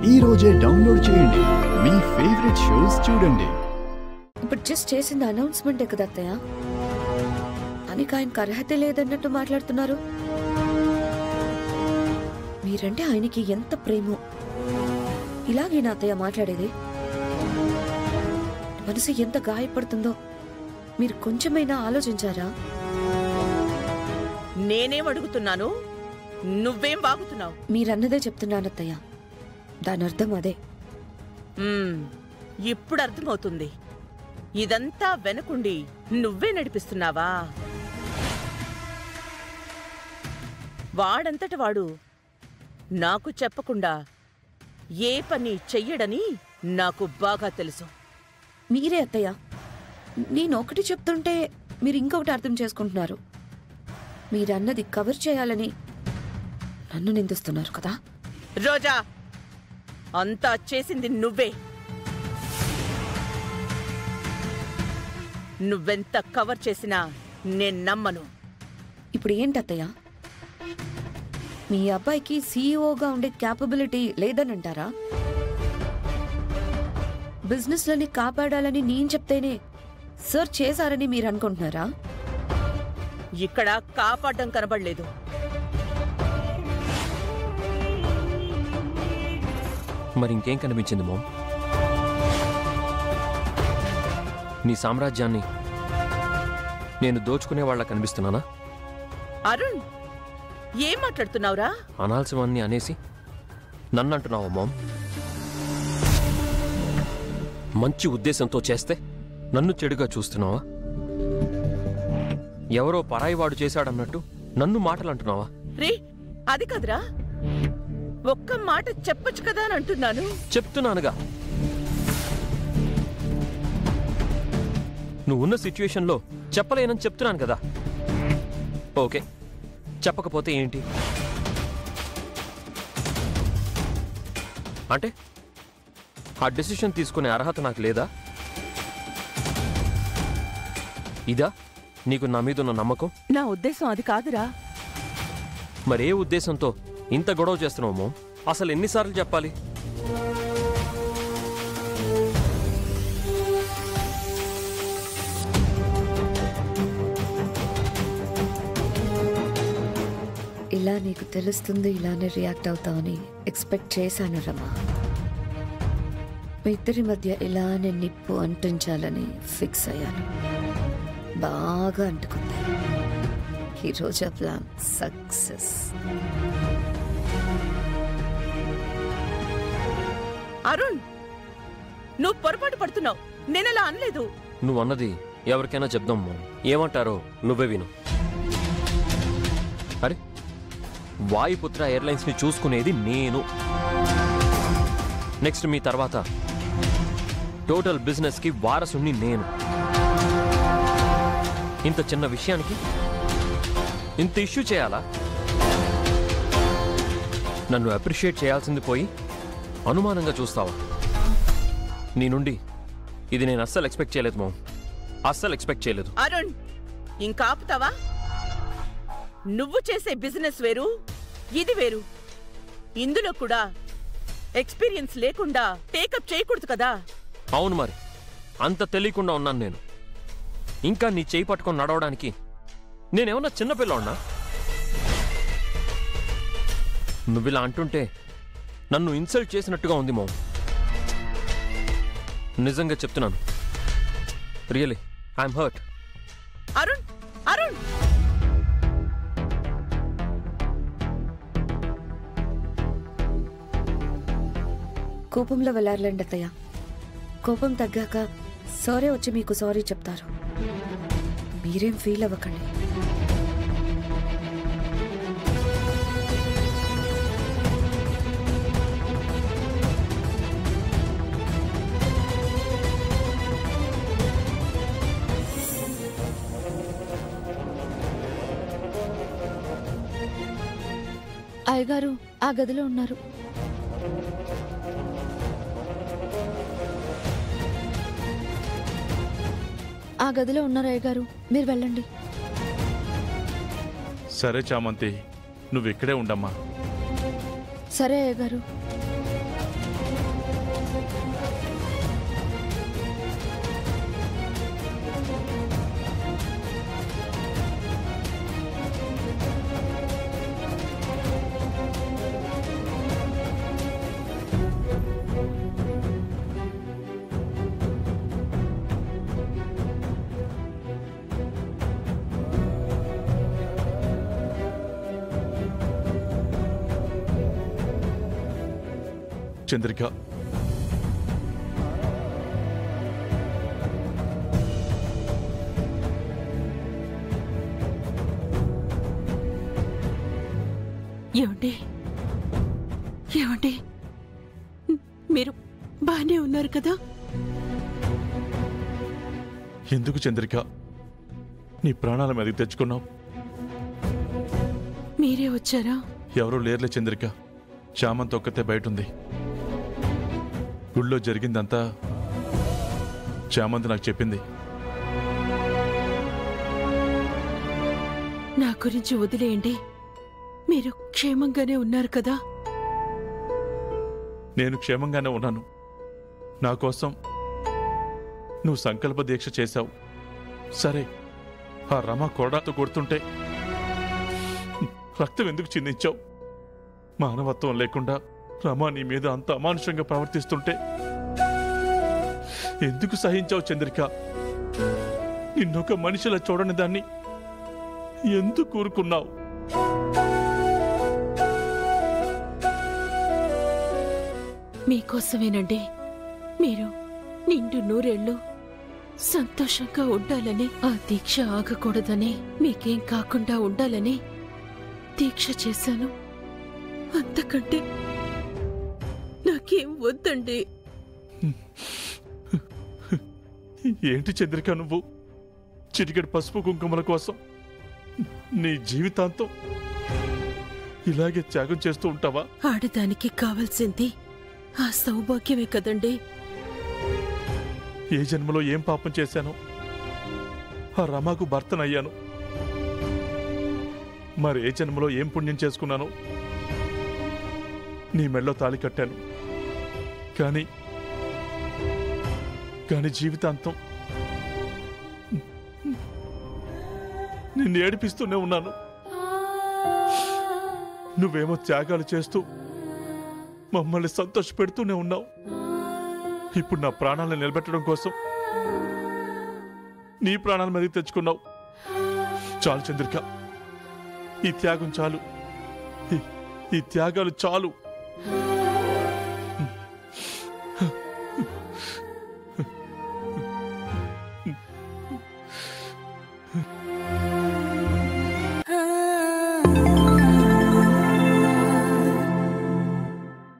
ఈ రోజే డౌన్లోడ్ చేయండి, మీ ఫేవరెట్ షోస్ చూడండి. ఇప్పుడు జస్ట్ చేసింది అనౌన్స్మెంటే కదా అత్తయ్య, దానికి ఆయనకు అర్హత లేదన్నట్టు మాట్లాడుతున్నారు. మీరంటే ఆయనకి ఎంత ప్రేమో, ఇలాగే నా అత్తయ్య మాట్లాడేది. మనసు ఎంత గాయపడుతుందో మీరు కొంచెమైనా ఆలోచించారా? నేనేం అడుగుతున్నాను, నువ్వేం వాగుతున్నావు? మీరన్నదే చెప్తున్నాను అత్తయ్య, దాని అర్థం అదే. ఇప్పుడు అర్థమవుతుంది. ఇదంతా వెనకుండి నువ్వే నడిపిస్తున్నావా? వాడంతట వాడు నాకు చెప్పకుండా ఏ పని చెయ్యడని నాకు బాగా తెలుసు. మీరే అత్తయ్య, నేను ఒకటి చెప్తుంటే మీరు ఇంకొకటి అర్థం చేసుకుంటున్నారు. మీరన్నది కవర్ చేయాలని నన్ను నిందిస్తున్నారు కదా. రోజా, అంతా చేసింది నువ్వే. నువ్వెంత కవర్ చేసినా నేను నమ్మను. ఇప్పుడు ఏంటత్తయ్య, మీ అబ్బాయికి సీఈఓగా ఉండే క్యాపబిలిటీ లేదనంటారా? బిజినెస్లని కాపాడాలని నేను చెప్తేనే సార్ చేశారని మీరు అనుకుంటున్నారా? ఇక్కడ కాపాడడం కనబడలేదు. మరి ఇంకేం కనిపించింది మామ్? నీ సామ్రాజ్యాన్ని నేను దోచుకునే వాళ్ళ కనిపిస్తున్నానా? అరుణ్, ఏం మాట్లాడుతున్నావురా? అనాల్సివన్నీ అనేసి నన్ను అంటున్నావా మామ్? మంచి ఉద్దేశంతో చేస్తే నన్ను చెడుగా చూస్తున్నావా? ఎవరో పరాయివాడు చేశాడన్నట్టు నన్ను మాటలు అంటున్నావా? రే, అది కాదురా, ఒక్క మాట చెప్పొచ్చు కదా అని అంటున్నాను. చెప్తున్నానుగా, నువ్వున్న సిచ్యువేషన్లో చెప్పలేనని చెప్తున్నాను కదా. ఓకే, చెప్పకపోతే ఏంటి అంటే ఆ డెసిషన్ తీసుకునే అర్హత నాకు లేదా? ఇదా నీకు నా మీద ఉన్న నమ్మకం? నా ఉద్దేశం అది కాదురా. మరే ఉద్దేశంతో ఇంత గొడవ చేస్తున్నావు? అసలు ఎన్నిసార్లు చెప్పాలి? ఇలా నీకు తెలుస్తుంది, ఇలానే రియాక్ట్ అవుతావని ఎక్స్పెక్ట్ చేశాను రమా. మీ ఇద్దరి మధ్య ఇలానే నిప్పు అంటించాలని ఫిక్స్ అయ్యాను. బాగా అంటుకుంది. ఈ రోజా ప్లాన్ సక్సెస్. అరుణ్, నువ్వు పొరపాటు పడుతున్నావు. నేనలా అనలేదు. నువ్వు అన్నది ఎవరికైనా చెప్దాం మామ్, ఏమంటారో నువ్వే విను. అరే, వాయుపుత్ర ఎయిర్లైన్స్ ని చూసుకునేది నేను. నెక్స్ట్ మీ తర్వాత టోటల్ బిజినెస్ కి వారసుని నేను. ఇంత చిన్న విషయానికి ఇంత ఇష్యూ చేయాలా? నన్ను అప్రిషియేట్ చేయాల్సింది పోయి అనుమానంగా చూస్తావా? నీ నుండి ఇది నేను అస్సలు ఎక్స్పెక్ట్ చేయలేదు మామ్, అస్సలు ఎక్స్పెక్ట్ చేయలేదు. అరుణ్, ఇంకా ఆపుతావా? నువ్వు చేసే బిజినెస్ వేరు, ఇది వేరు. ఇందులో కూడా ఎక్స్పీరియన్స్ లేకుండా టేకప్ చేయకూడదు కదా. అవును, మరి అంత తెలియకుండా ఉన్నాను నేను. ఇంకా నీ చేయి పట్టుకొని నడవడానికి నేనేమన్నా చిన్నపిల్లన్నా? నువ్విలా అంటుంటే నన్ను ఇన్సల్ట్ చేసినట్టుగా ఉంది మామ్. నిజంగా చెప్తున్నాను, really I'm hurt. Arun, Arun, కోపంలో వెళ్ళారులేండి అత్తయ్య. కోపం తగ్గాక సారీ వచ్చి మీకు సారీ చెప్తారు. మీరేం ఫీల్ అవ్వకండి. అయ్యగారు ఆ గదిలో ఉన్నారు. ఆ గదిలో ఉన్నారు అయ్యగారు, మీరు వెళ్ళండి. సరే చామంతి, నువ్వు ఇక్కడే ఉండమ్మా. సరే అయ్యగారు. చంద్రిక, ఏమండి ఏమండి మీరు బానే ఉన్నారు కదా? ఎందుకు చంద్రిక నీ ప్రాణాల మీదకి తెచ్చుకున్నావు? మీరే వచ్చారా? ఎవరూ లేర్లే చంద్రిక, చామంతి ఒక్కతే బయటుంది. గుళ్ళో జరిగిందంతా చామంతి నాకు చెప్పింది. నా గురించి వదిలేయండి. మీరు క్షేమంగానే ఉన్నారు కదా? నేను క్షేమంగానే ఉన్నాను. నా కోసం నువ్వు సంకల్ప దీక్ష చేశావు. సరే, ఆ రమ కొరడాతో కొడుతుంటే రక్తం ఎందుకు చిందించావు? మానవత్వం లేకుండా రమ నీ మీద అంత అమానుషంగా ప్రవర్తిస్తుంటే ఎందుకు సహించావు చంద్రిక? నిన్నొక మనిషిలా చూడని దాన్ని ఎందుకు ఊరుకున్నావు? మీకోసమేనండి. మీరు నిండు నూరేళ్లు సంతోషంగా ఉండాలని, ఆ దీక్ష ఆగకూడదని, మీకేం కాకుండా ఉండాలని దీక్ష చేశాను. అంతకంటే నాకేం వద్దండి. ఏంటి చంద్రిక నువ్వు? చిటికెడు పసుపు కుంకుమల కోసం నీ జీవితాంతం ఇలాగే త్యాగం చేస్తూ ఉంటావా? ఆడదానికి కావాల్సింది ఆ సౌభాగ్యమే కదండి. ఏ జన్మలో ఏం పాపం చేశానో ఆ రమాకు భర్తనయ్యాను. మరి ఏ జన్మలో ఏం పుణ్యం చేసుకున్నానో నీ మెళ్ళో తాళి కట్టాను. కానీ జీవితాంతం నిన్ను ఏడిపిస్తూనే ఉన్నాను. నువ్వేమో త్యాగాలు చేస్తూ మమ్మల్ని సంతోషపెడుతూనే ఉన్నావు. ఇప్పుడు నా ప్రాణాలను నిలబెట్టడం కోసం నీ ప్రాణాల మీదకి తెచ్చుకున్నావు. చాలు చంద్రిక, ఈ త్యాగం చాలు. ఈ త్యాగాలు చాలు.